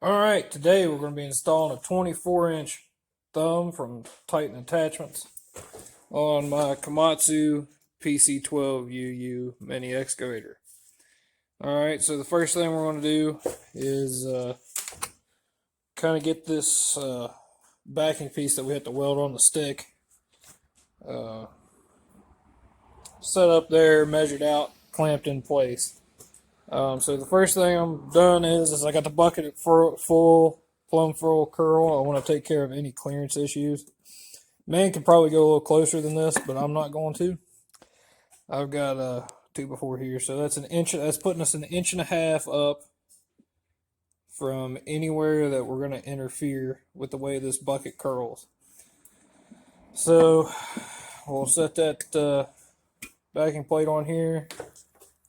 Alright, today we're going to be installing a 24-inch thumb from Titan Attachments on my Komatsu PC12UU mini excavator. Alright, so the first thing we're going to do is kind of get this backing piece that we have to weld on the stick set up there, measured out, clamped in place. So the first thing I'm done is I got the bucket at full plumb full curl. I want to take care of any clearance issues. Man can probably go a little closer than this, but I'm not going to. I've got a 2x4 here, so that's an inch. That's putting us an inch and a half up from anywhere that we're going to interfere with the way this bucket curls. So we'll set that backing plate on here.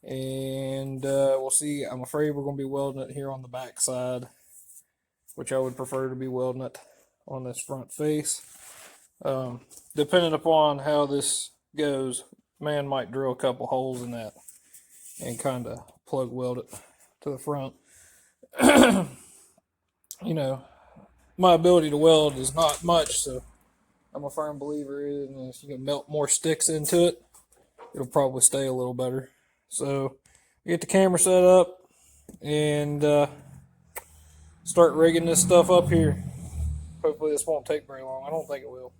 And we'll see. I'm afraid we're going to be welding it here on the back side, which I would prefer to be welding it on this front face. Depending upon how this goes, man might drill a couple holes in that and kind of plug weld it to the front. You know, my ability to weld is not much, so I'm a firm believer in if you can melt more sticks into it, it'll probably stay a little better. So get the camera set up and start rigging this stuff up here. Hopefully this won't take very long. I don't think it will.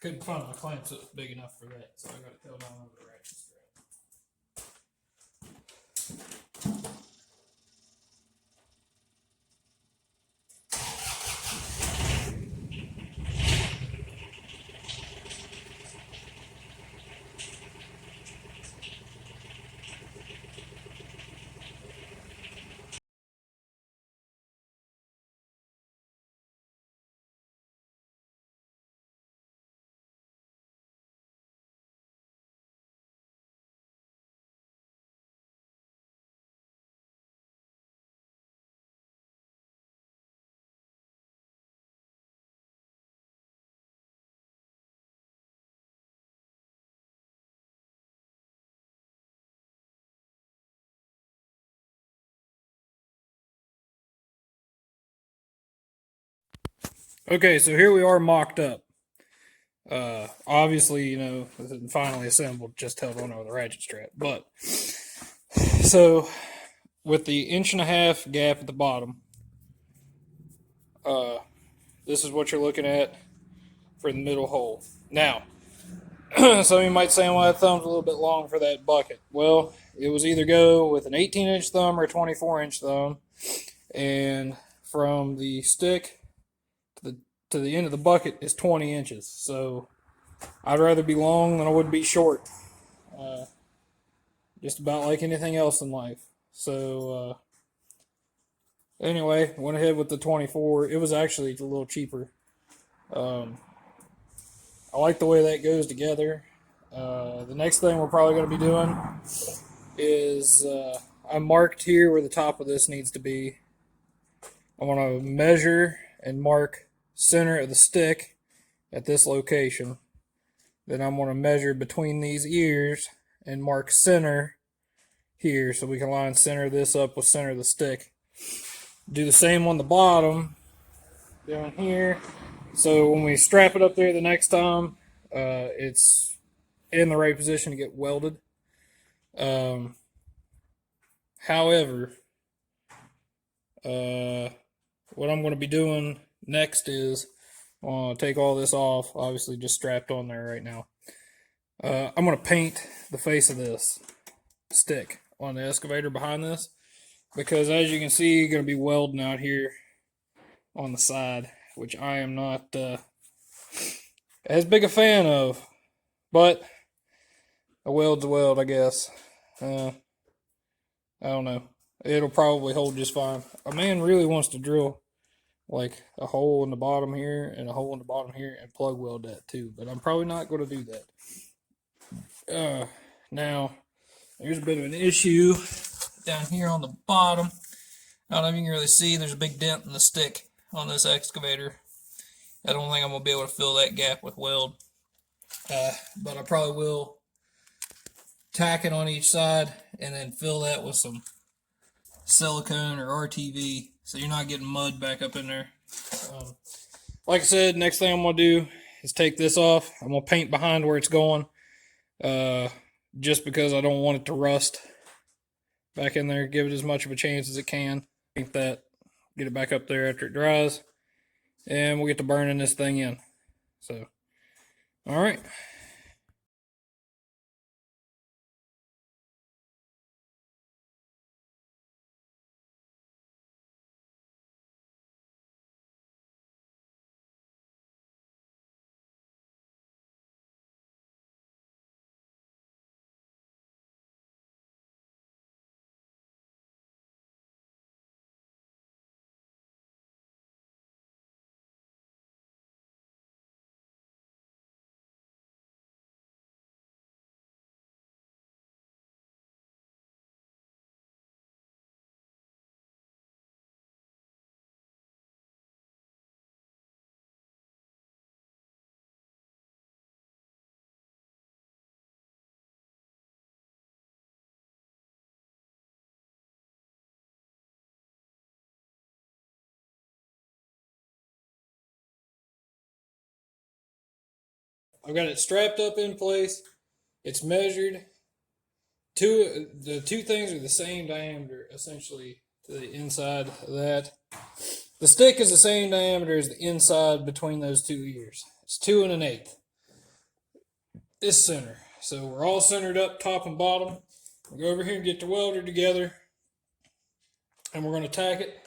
Couldn't find my clamps that was big enough for that, so I got to cut down over the ratchet strap. Okay, so here we are mocked up. Obviously, you know, finally assembled, just held on over the ratchet strap. But, so, with the inch and a half gap at the bottom, this is what you're looking at for the middle hole. Now, some of you might say, well, that thumb's a little bit long for that bucket. Well, it was either go with an 18-inch thumb or a 24-inch thumb, and from the stick to the end of the bucket is 20 inches. So I'd rather be long than I would be short. Just about like anything else in life. So anyway, went ahead with the 24. It was actually a little cheaper. I like the way that goes together. The next thing we're probably going to be doing is I marked here where the top of this needs to be. I want to measure and mark center of the stick at this location. Then I'm going to measure between these ears and mark center here so we can line center this up with center of the stick. Do the same on the bottom down here. So when we strap it up there the next time, it's in the right position to get welded. However, what I'm going to be doing next is I'm going to take all this off, obviously just strapped on there right now. I'm going to paint the face of this stick on the excavator behind this, because as you can see, you're going to be welding out here on the side, which I am not as big a fan of, but a weld's a weld, I guess. I don't know. It'll probably hold just fine. A man really wants to drill like a hole in the bottom here and a hole in the bottom here and plug weld that too, but I'm probably not going to do that. Now, there's a bit of an issue down here on the bottom. I don't know if you can really see, there's a big dent in the stick on this excavator. I don't think I'm going to be able to fill that gap with weld. But I probably will tack it on each side and then fill that with some silicone or RTV so you're not getting mud back up in there. Um, like I said, next thing I'm going to do is take this off. I'm going to paint behind where it's going just because I don't want it to rust back in there. Give it as much of a chance as it can. Paint that, get it back up there after it dries, and we'll get to burning this thing in. So, all right. I've got it strapped up in place. It's measured. The two things are the same diameter, essentially, to the inside of that. The stick is the same diameter as the inside between those two ears. It's 2 1/8. This center. So we're all centered up, top and bottom. We'll go over here and get the welder together, and we're going to tack it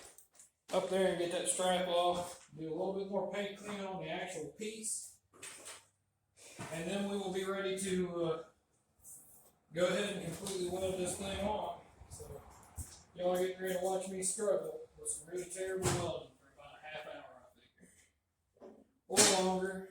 up there and get that strap off. Do a little bit more paint clean on the actual piece, and then we will be ready to go ahead and completely weld this thing on. So y'all are getting ready to watch me struggle with some really terrible welding for about a half hour, I think, or longer.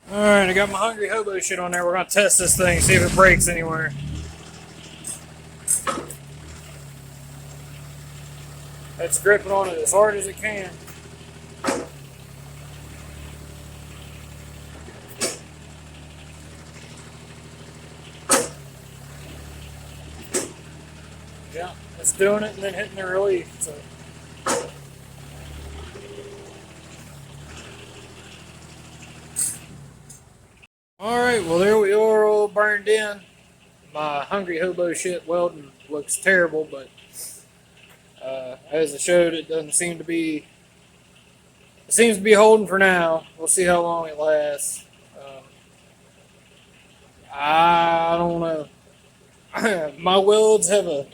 Alright, I got my Hungry Hobo shit on there. We're gonna test this thing, see if it breaks anywhere. It's gripping on it as hard as it can. Yeah, it's doing it and then hitting the relief. So. Alright, well there we are, all burned in. My Hungry Hobo shit welding looks terrible, but as I showed, it doesn't seem to be. It seems to be holding for now. We'll see how long it lasts. I don't know. My welds have a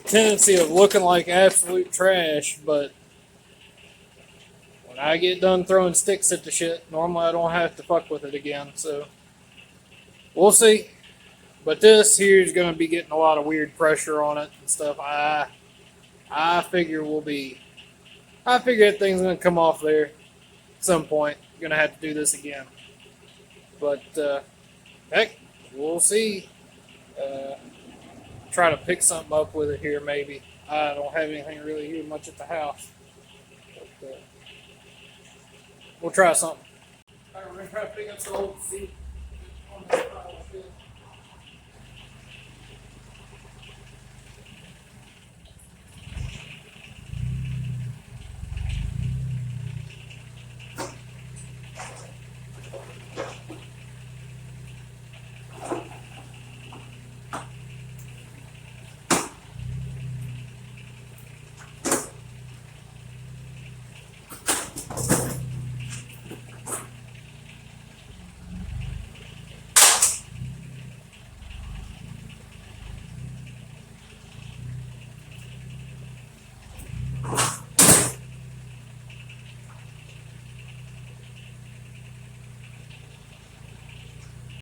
tendency of looking like absolute trash, but when I get done throwing sticks at the shit, normally I don't have to fuck with it again. So we'll see. But this here is going to be getting a lot of weird pressure on it and stuff. I figure we'll be. I figure that thing's going to come off there at some point. Going to have to do this again. But heck, we'll see. Try to pick something up with it here, maybe. I don't have anything really here much at the house. But, we'll try something. Alright, we're going to try to pick up some old seat on this pile of shit.